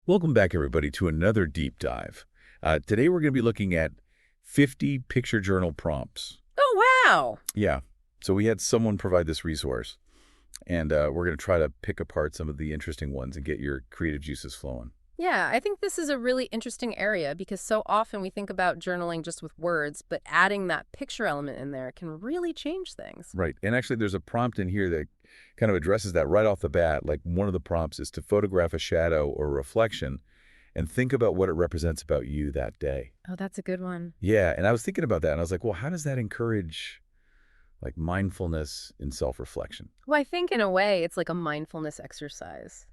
Welcome back, everybody, to another deep dive. Today we're going to be looking at 50 picture journal prompts. Oh, wow. Yeah, so we had someone provide this resource, and we're going to try to pick apart some of the interesting ones and get your creative juices flowing. Yeah, I think this is a really interesting area because so often we think about journaling just with words, but adding that picture element in there can really change things. Right, and actually there's a prompt in here that kind of addresses that right off the bat. Like one of the prompts is to photograph a shadow or reflection and think about what it represents about you that day. Oh, that's a good one. Yeah, and I was thinking about that, and I was like, well, how does that encourage like mindfulness in self-reflection? Well, I think in a way it's like a mindfulness exercise,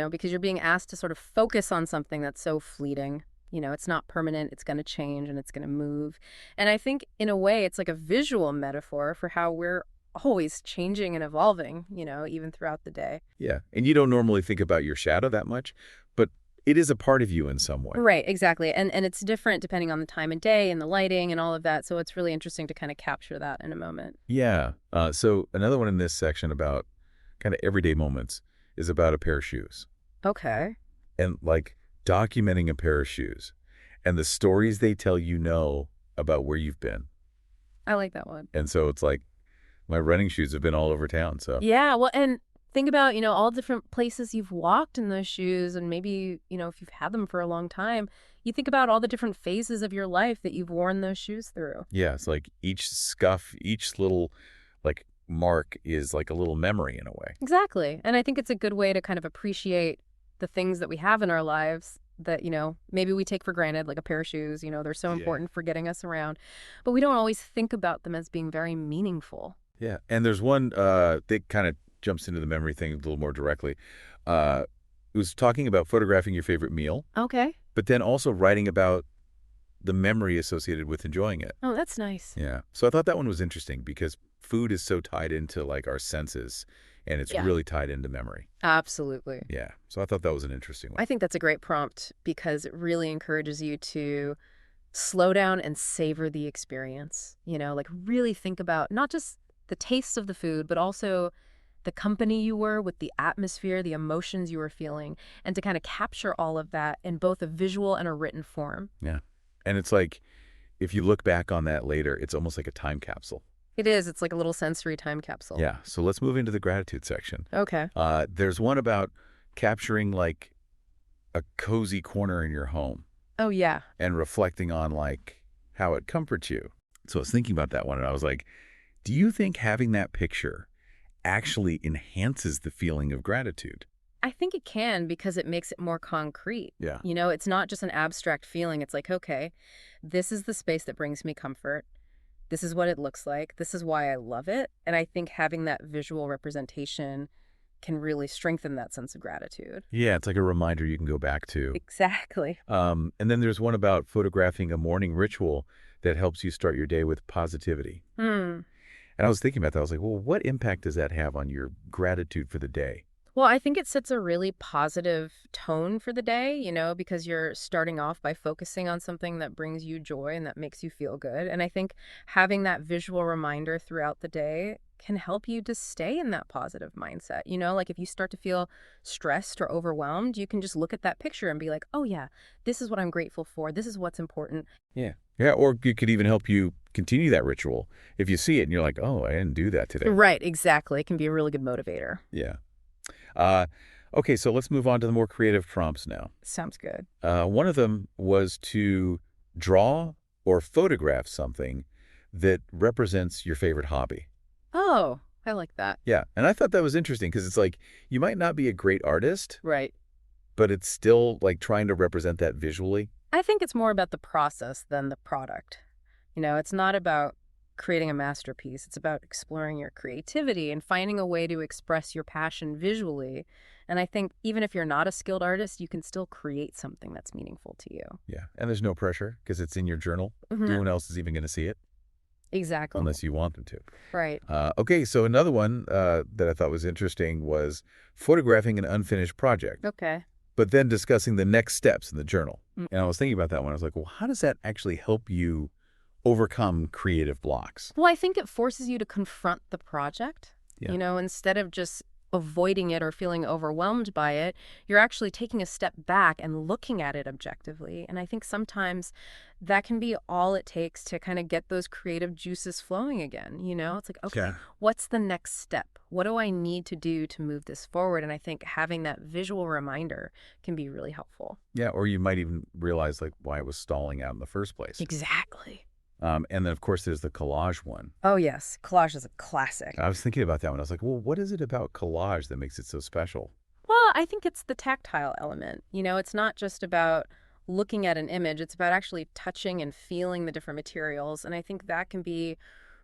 because you're being asked to sort of focus on something that's so fleeting. It's not permanent, it's going to change and it's going to move. And I think in a way it's like a visual metaphor for how we're always changing and evolving, even throughout the day. Yeah, and you don't normally think about your shadow that much, but it is a part of you in some way. Right, exactly. And it's different depending on the time of day and the lighting and all of that. So it's really interesting to kind of capture that in a moment. Yeah. So another one in this section about kind of everyday moments is about a pair of shoes Okay. and like documenting a pair of shoes and the stories they tell about where you've been. I like that one. And so it's like my running shoes have been all over town. So Yeah, well, and think about, all different places you've walked in those shoes and maybe, if you've had them for a long time, you think about all the different phases of your life that you've worn those shoes through. yeah, it's like each scuff, each little like mark is like a little memory in a way. Exactly. And I think it's a good way to kind of appreciate the things that we have in our lives that, maybe we take for granted, like a pair of shoes, they're so important for getting us around, but we don't always think about them as being very meaningful. Yeah, and there's one that kind of jumps into the memory thing a little more directly. It was talking about photographing your favorite meal, Okay. but then also writing about the memory associated with enjoying it. Oh, that's nice. Yeah, so I thought that one was interesting because food is so tied into like our senses, and it's Yeah. really tied into memory. Absolutely. Yeah, so I thought that was an interesting one. I think that's a great prompt because it really encourages you to slow down and savor the experience, like really think about not just the taste of the food, but also the company you were with, the atmosphere, the emotions you were feeling, and to kind of capture all of that in both a visual and a written form. Yeah, and it's like if you look back on that later, it's almost like a time capsule. It is. It's like a little sensory time capsule. Yeah, so let's move into the gratitude section. Okay. There's one about capturing like a cozy corner in your home Oh, yeah. and reflecting on like how it comforts you. So I was thinking about that one and I was like, do you think having that picture actually enhances the feeling of gratitude? I think it can because it makes it more concrete. Yeah. It's not just an abstract feeling. It's like, okay, this is the space that brings me comfort. This is what it looks like. This is why I love it. And I think having that visual representation can really strengthen that sense of gratitude. Yeah, it's like a reminder you can go back to. Exactly. And then there's one about photographing a morning ritual that helps you start your day with positivity. And I was thinking about that. I was like, well, what impact does that have on your gratitude for the day? Well, I think it sets a really positive tone for the day, because you're starting off by focusing on something that brings you joy and that makes you feel good. And I think having that visual reminder throughout the day can help you to stay in that positive mindset. Like if you start to feel stressed or overwhelmed, you can just look at that picture and be like, oh, yeah, this is what I'm grateful for. This is what's important. Yeah. Yeah, or it could even help you continue that ritual. If you see it and you're like, oh, I didn't do that today. Right, exactly. It can be a really good motivator. Yeah. Okay, so let's move on to the more creative prompts now. Sounds good. One of them was to draw or photograph something that represents your favorite hobby. Oh, I like that. Yeah, and I thought that was interesting because it's like you might not be a great artist, Right. but it's still like trying to represent that visually. I think it's more about the process than the product. It's not about creating a masterpiece. It's about exploring your creativity and finding a way to express your passion visually. And I think even if you're not a skilled artist, you can still create something that's meaningful to you. Yeah, and there's no pressure because it's in your journal. Mhm. No one else is even going to see it Exactly. unless you want them to. Right. Okay, so another one that I thought was interesting was photographing an unfinished project, Okay. but then discussing the next steps in the journal. Mm. And I was thinking about that one. I was like, well, how does that actually help you overcome creative blocks? Well, I think it forces you to confront the project, Yeah. instead of just avoiding it or feeling overwhelmed by it. You're actually taking a step back and looking at it objectively. And I think sometimes that can be all it takes to kind of get those creative juices flowing again. It's like, okay, Yeah. what's the next step? What do I need to do to move this forward? And I think having that visual reminder can be really helpful. Yeah, or you might even realize like why it was stalling out in the first place. Exactly. And then, of course, there's the collage one. Oh, yes. Collage is a classic. I was thinking about that one. I was like, well, what is it about collage that makes it so special? Well, I think it's the tactile element. It's not just about looking at an image, it's about actually touching and feeling the different materials. And I think that can be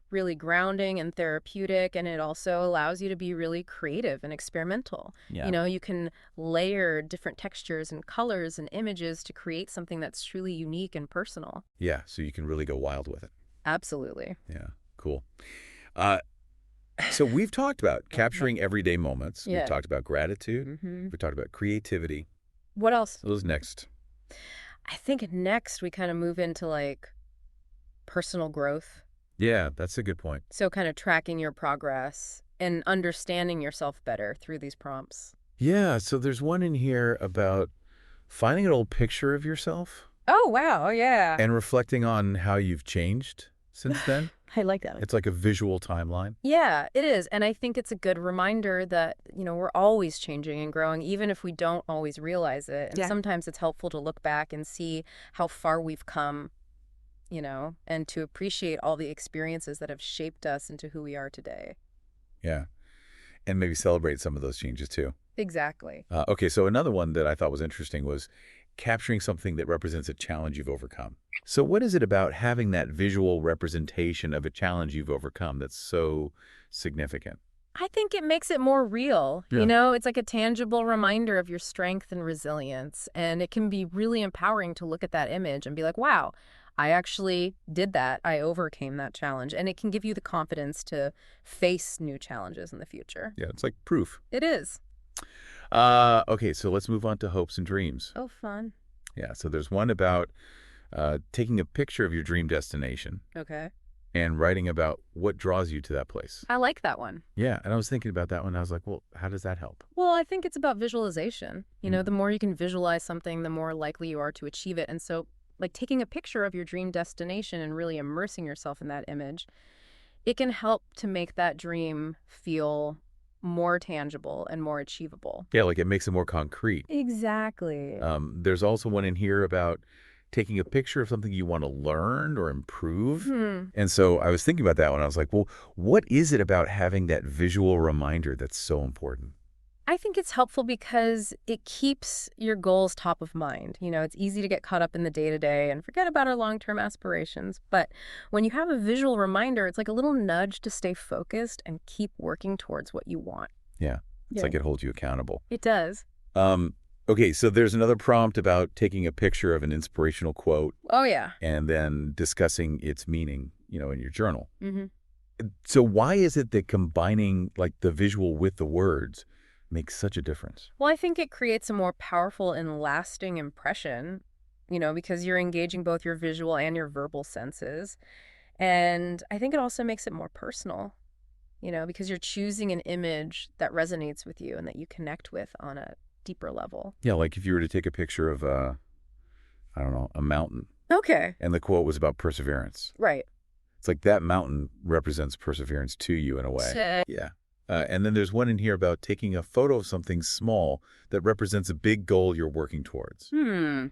really grounding and therapeutic, and it also allows you to be really creative and experimental. Yeah. You can layer different textures and colors and images to create something that's truly unique and personal. Yeah, so you can really go wild with it. Absolutely. Yeah, cool. Uh, so we've talked about capturing everyday moments. Yeah. We've talked about gratitude. Mm-hmm. We've talked about creativity. What else? What was next? I think next we kind of move into like personal growth. Yeah, that's a good point. So kind of tracking your progress and understanding yourself better through these prompts. Yeah, so there's one in here about finding an old picture of yourself Oh, wow. Yeah. and reflecting on how you've changed since then. I like that. It's like a visual timeline. Yeah, it is. And I think it's a good reminder that, we're always changing and growing, even if we don't always realize it. And sometimes it's helpful to look back and see how far we've come, and to appreciate all the experiences that have shaped us into who we are today. Yeah, and maybe celebrate some of those changes too. Exactly. Okay, so another one that I thought was interesting was capturing something that represents a challenge you've overcome. So what is it about having that visual representation of a challenge you've overcome that's so significant? I think it makes it more real. Yeah. It's like a tangible reminder of your strength and resilience. And it can be really empowering to look at that image and be like, wow, I actually did that. I overcame that challenge. And it can give you the confidence to face new challenges in the future. Yeah, it's like proof. It is. Okay, so let's move on to hopes and dreams. Oh, fun. Yeah, so there's one about taking a picture of your dream destination Okay. and writing about what draws you to that place. I like that one. Yeah, and I was thinking about that one. I was like, well, how does that help? Well, I think it's about visualization. The more you can visualize something, the more likely you are to achieve it. And so, like taking a picture of your dream destination and really immersing yourself in that image, it can help to make that dream feel more tangible and more achievable. Yeah, like it makes it more concrete. Exactly. There's also one in here about taking a picture of something you want to learn or improve. And so I was thinking about that one. I was like, well, what is it about having that visual reminder that's so important? I think it's helpful because it keeps your goals top of mind. It's easy to get caught up in the day-to-day and forget about our long-term aspirations. But when you have a visual reminder, it's like a little nudge to stay focused and keep working towards what you want. Yeah, it's like it holds you accountable. It does. Okay, so there's another prompt about taking a picture of an inspirational quote. Oh, yeah. And then discussing its meaning, in your journal. Mm-hmm. So why is it that combining like the visual with the words makes such a difference? Well, I think it creates a more powerful and lasting impression, because you're engaging both your visual and your verbal senses. And I think it also makes it more personal, because you're choosing an image that resonates with you and that you connect with on a deeper level. Yeah, like if you were to take a picture of, I don't know, a mountain. Okay. And the quote was about perseverance. Right. It's like that mountain represents perseverance to you in a way. Yeah. And then there's one in here about taking a photo of something small that represents a big goal you're working towards. I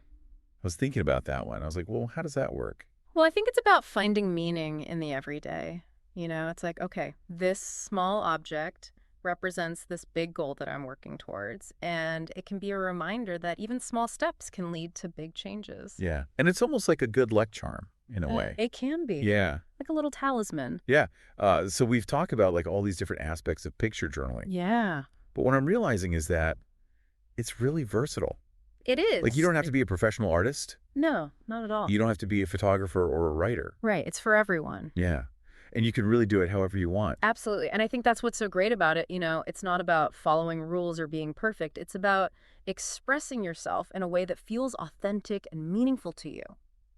was thinking about that one. I was like, well, how does that work? Well, I think it's about finding meaning in the everyday. It's like, okay, this small object represents this big goal that I'm working towards. And it can be a reminder that even small steps can lead to big changes. Yeah. And it's almost like a good luck charm in a way. It can be. Yeah. Like a little talisman. Yeah. So we've talked about like all these different aspects of picture journaling. Yeah. But what I'm realizing is that it's really versatile. It is. Like you don't have to be a professional artist. No, not at all. You don't have to be a photographer or a writer. Right. It's for everyone. Yeah. And you can really do it however you want. Absolutely. And I think that's what's so great about it. It's not about following rules or being perfect. It's about expressing yourself in a way that feels authentic and meaningful to you.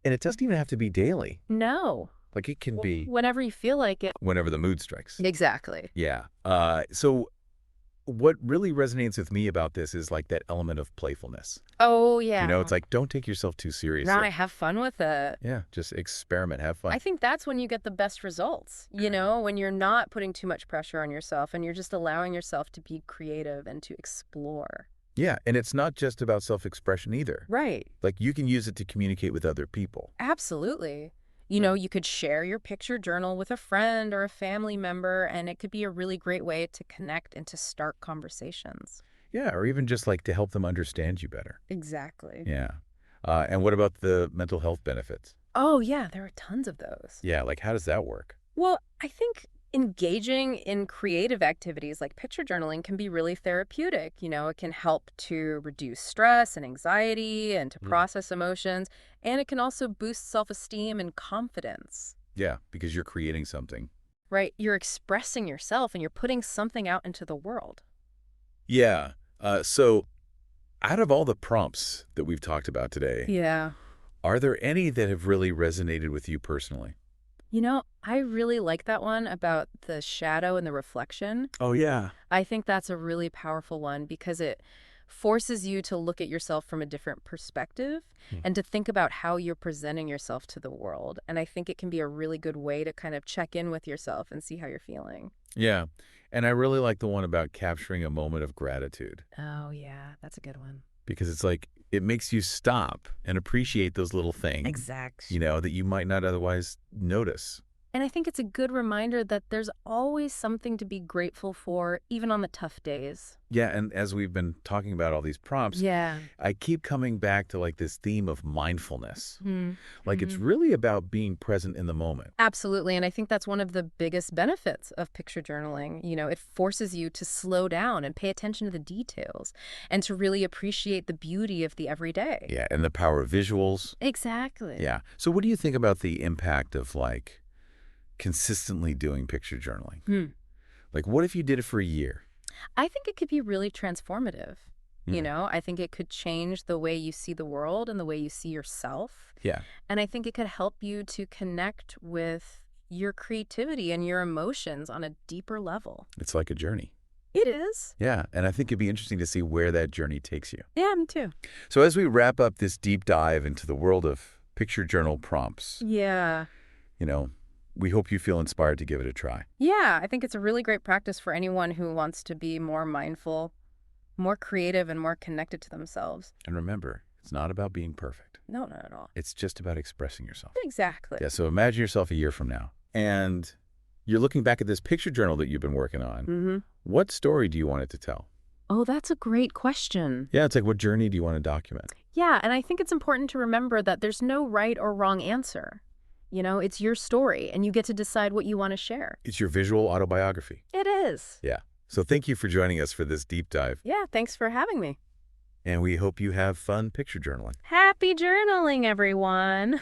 And it doesn't even have to be daily. No. Like it can be whenever you feel like it. whenever the mood strikes. Exactly. Yeah. So what really resonates with me about this is like that element of playfulness. Oh, It's like, don't take yourself too seriously. right, have fun with it. Yeah, just experiment, have fun. I think that's when you get the best results, when you're not putting too much pressure on yourself and you're just allowing yourself to be creative and to explore. Yeah, and it's not just about self-expression either. Right. Like, you can use it to communicate with other people. Absolutely. You could share your picture journal with a friend or a family member, and it could be a really great way to connect and to start conversations. Yeah, or even just like to help them understand you better. Exactly. Yeah. And what about the mental health benefits? Oh, yeah, there are tons of those. Yeah, like how does that work? Well, I think engaging in creative activities like picture journaling can be really therapeutic. It can help to reduce stress and anxiety and to process emotions, and it can also boost self-esteem and confidence. Yeah, because you're creating something. Right? You're expressing yourself and you're putting something out into the world. Yeah. So out of all the prompts that we've talked about today, Yeah. are there any that have really resonated with you personally? I really like that one about the shadow and the reflection. Oh, yeah. I think that's a really powerful one because it forces you to look at yourself from a different perspective and to think about how you're presenting yourself to the world. And I think it can be a really good way to kind of check in with yourself and see how you're feeling. Yeah. And I really like the one about capturing a moment of gratitude. Oh, yeah, that's a good one. Because it's like, it makes you stop and appreciate those little things. Exactly. That you might not otherwise notice. And I think it's a good reminder that there's always something to be grateful for, even on the tough days. Yeah, and as we've been talking about all these prompts, Yeah. I keep coming back to like this theme of mindfulness. Hmm. Like it's really about being present in the moment. Absolutely. And I think that's one of the biggest benefits of picture journaling. It forces you to slow down and pay attention to the details and to really appreciate the beauty of the everyday. Yeah, and the power of visuals. Exactly. Yeah. So what do you think about the impact of like consistently doing picture journaling? Like what if you did it for a year? I think it could be really transformative. I think it could change the way you see the world and the way you see yourself. Yeah. And I think it could help you to connect with your creativity and your emotions on a deeper level. It's like a journey. It is. Yeah, and I think it'd be interesting to see where that journey takes you. Yeah, me too. So as we wrap up this deep dive into the world of picture journal prompts, Yeah. we hope you feel inspired to give it a try. Yeah, I think it's a really great practice for anyone who wants to be more mindful, more creative, and more connected to themselves. And remember, it's not about being perfect. No, not at all. It's just about expressing yourself. Exactly. Yeah, so imagine yourself a year from now, and you're looking back at this picture journal that you've been working on. What story do you want it to tell? Oh, that's a great question. Yeah, it's like, what journey do you want to document? Yeah, and I think it's important to remember that there's no right or wrong answer. It's your story, and you get to decide what you want to share. It's your visual autobiography. It is. Yeah. So thank you for joining us for this deep dive. Yeah, thanks for having me. And we hope you have fun picture journaling. Happy journaling, everyone.